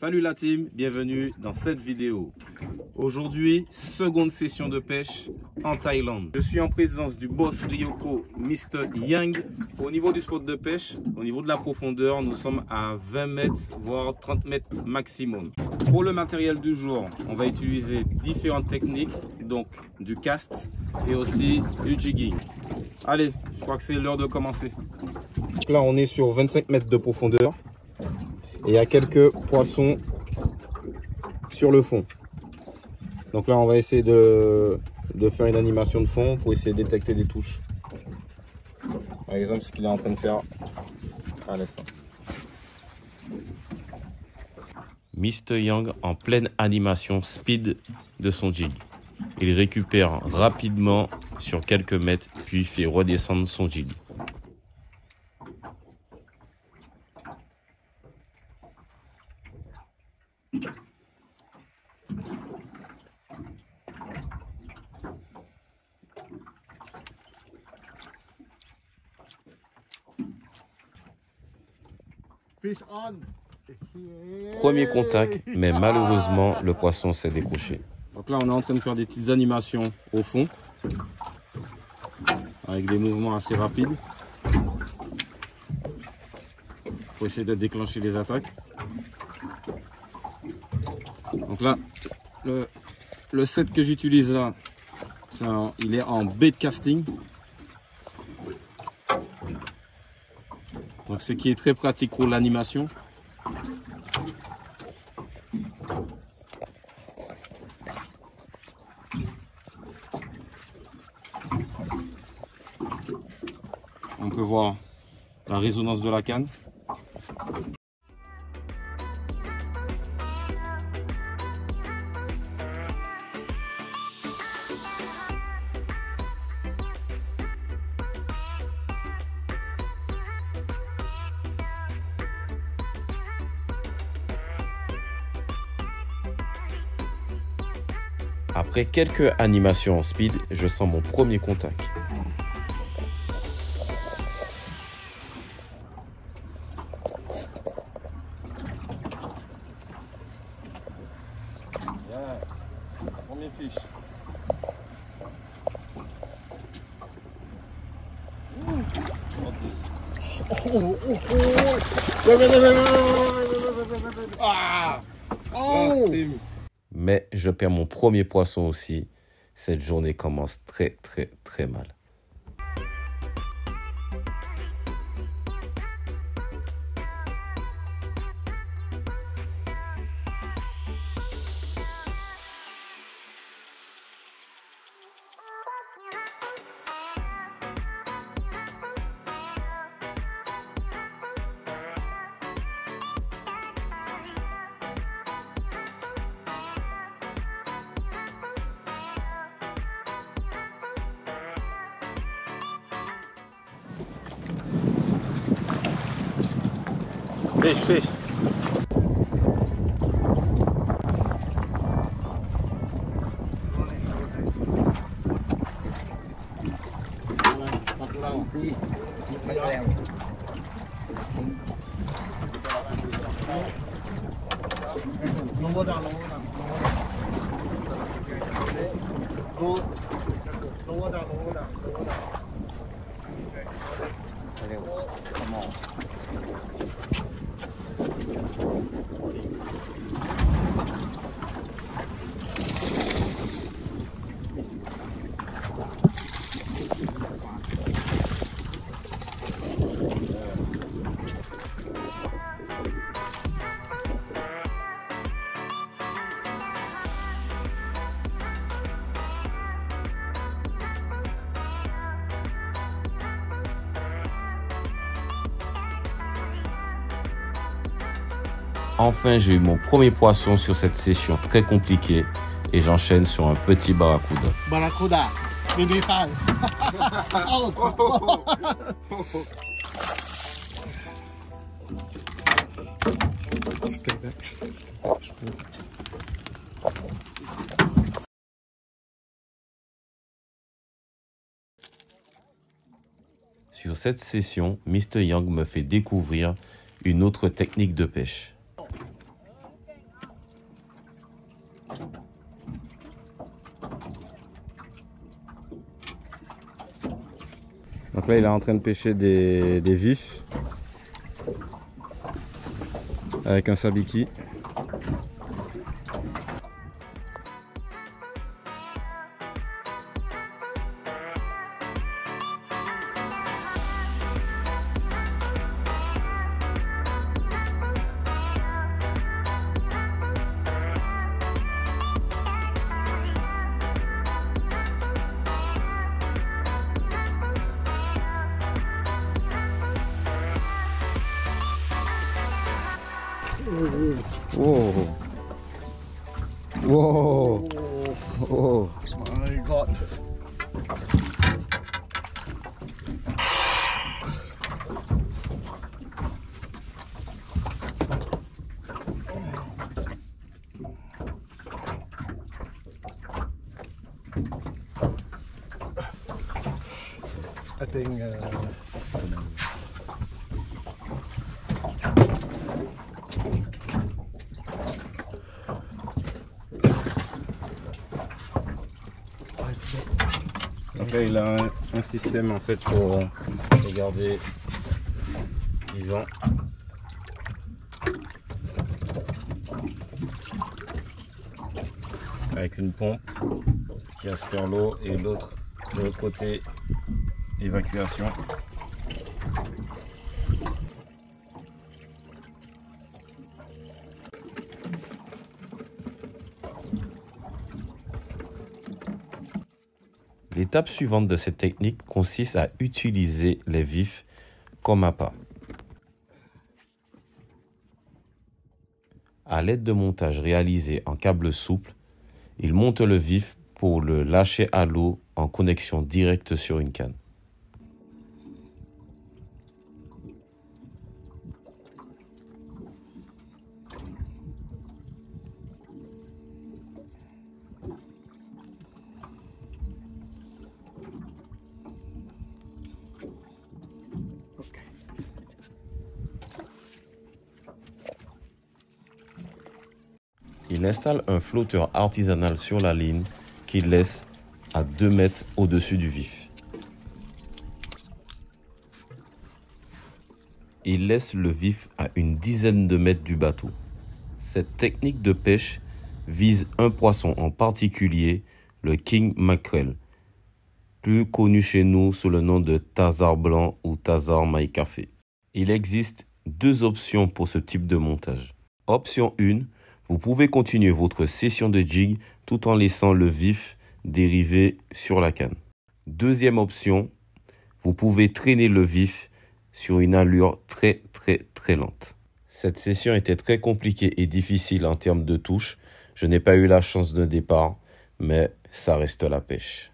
Salut la team, bienvenue dans cette vidéo. Aujourd'hui, seconde session de pêche en Thaïlande. Je suis en présence du boss Ryoko, Mr. Yang. Au niveau du spot de pêche, au niveau de la profondeur, nous sommes à 20 mètres, voire 30 mètres maximum. Pour le matériel du jour, on va utiliser différentes techniques, donc du cast et aussi du jigging. Allez, je crois que c'est l'heure de commencer. Donc là, on est sur 25 mètres de profondeur. Et il y a quelques poissons sur le fond. Donc là, on va essayer de faire une animation de fond pour essayer de détecter des touches. Par exemple, ce qu'il est en train de faire à l'instant. Mr. Yang en pleine animation speed de son jig. Il récupère rapidement sur quelques mètres, puis fait redescendre son jig. Premier contact, mais malheureusement, le poisson s'est décroché. Donc là, on est en train de faire des petites animations au fond, avec des mouvements assez rapides, pour essayer de déclencher les attaques. Donc là, le set que j'utilise là, il est en bait casting. Donc ce qui est très pratique pour l'animation. On peut voir la résonance de la canne. Après quelques animations en speed, je sens mon premier contact. Premier fiche. Mais je perds mon premier poisson aussi. Cette journée commence très mal. Fish. Enfin, j'ai eu mon premier poisson sur cette session très compliquée et j'enchaîne sur un petit barracuda. Barracuda, baby fan. Sur cette session, Mr. Yang me fait découvrir une autre technique de pêche. Donc là il est en train de pêcher des vifs avec un sabiki. Wow. Wow. Oh. My God. I think Donc là il a un système en fait pour les garder vivants. Avec une pompe qui aspire l'eau et l'autre de l'autre côté évacuation. L'étape suivante de cette technique consiste à utiliser les vifs comme appât. À l'aide de montages réalisés en câble souple, il monte le vif pour le lâcher à l'eau en connexion directe sur une canne. Il installe un flotteur artisanal sur la ligne qu'il laisse à 2 mètres au-dessus du vif. Il laisse le vif à une dizaine de mètres du bateau. Cette technique de pêche vise un poisson en particulier, le king mackerel, plus connu chez nous sous le nom de tasar blanc ou tasar maille café. Il existe 2 options pour ce type de montage. Option 1, vous pouvez continuer votre session de jig tout en laissant le vif dériver sur la canne. Deuxième option, vous pouvez traîner le vif sur une allure très lente. Cette session était très compliquée et difficile en termes de touche. Je n'ai pas eu la chance de départ, mais ça reste la pêche.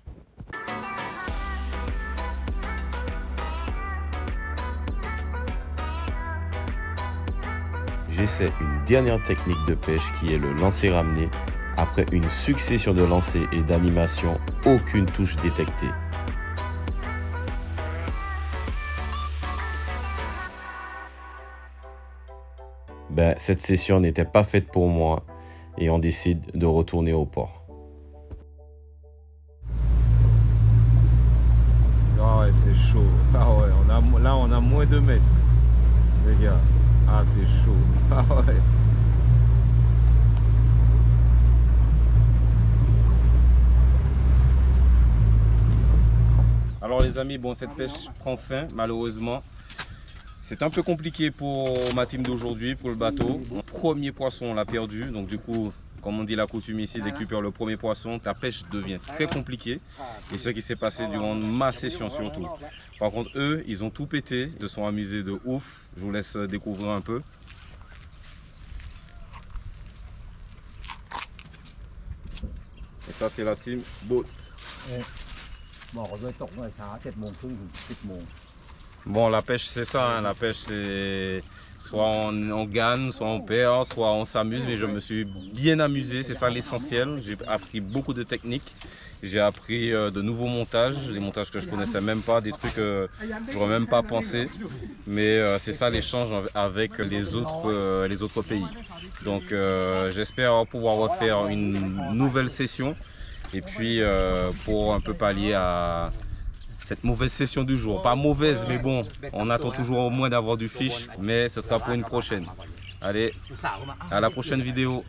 J'essaie une dernière technique de pêche qui est le lancer ramené. Après une succession de lancers et d'animations, aucune touche détectée. Cette session n'était pas faite pour moi et on décide de retourner au port. Ah ouais, c'est chaud. Ah ouais, là on a moins de mètres, les gars. Ah, c'est chaud. Ah ouais. Alors les amis, bon, cette pêche prend fin malheureusement. C'est un peu compliqué pour ma team d'aujourd'hui, pour le bateau. Mon premier poisson, on l'a perdu. Donc du coup, comme on dit la coutume ici, dès que tu perds le premier poisson, ta pêche devient très compliquée. Et ce qui s'est passé durant ma session surtout. Par contre, eux, ils ont tout pété. Ils se sont amusés de ouf. Je vous laisse découvrir un peu. Et ça, c'est la team Boat. Bon, la pêche, c'est ça. Hein. La pêche, c'est soit on gagne, soit on perd, soit on s'amuse. Mais je me suis bien amusé. C'est ça l'essentiel. J'ai appris beaucoup de techniques. J'ai appris de nouveaux montages, des montages que je ne connaissais même pas, des trucs que je n'aurais même pas pensé. Mais c'est ça l'échange avec les autres pays. Donc j'espère pouvoir refaire une nouvelle session. Et puis pour un peu pallier à cette mauvaise session du jour. Pas mauvaise, mais bon, on attend toujours au moins d'avoir du fish, mais ce sera pour une prochaine. Allez, à la prochaine vidéo.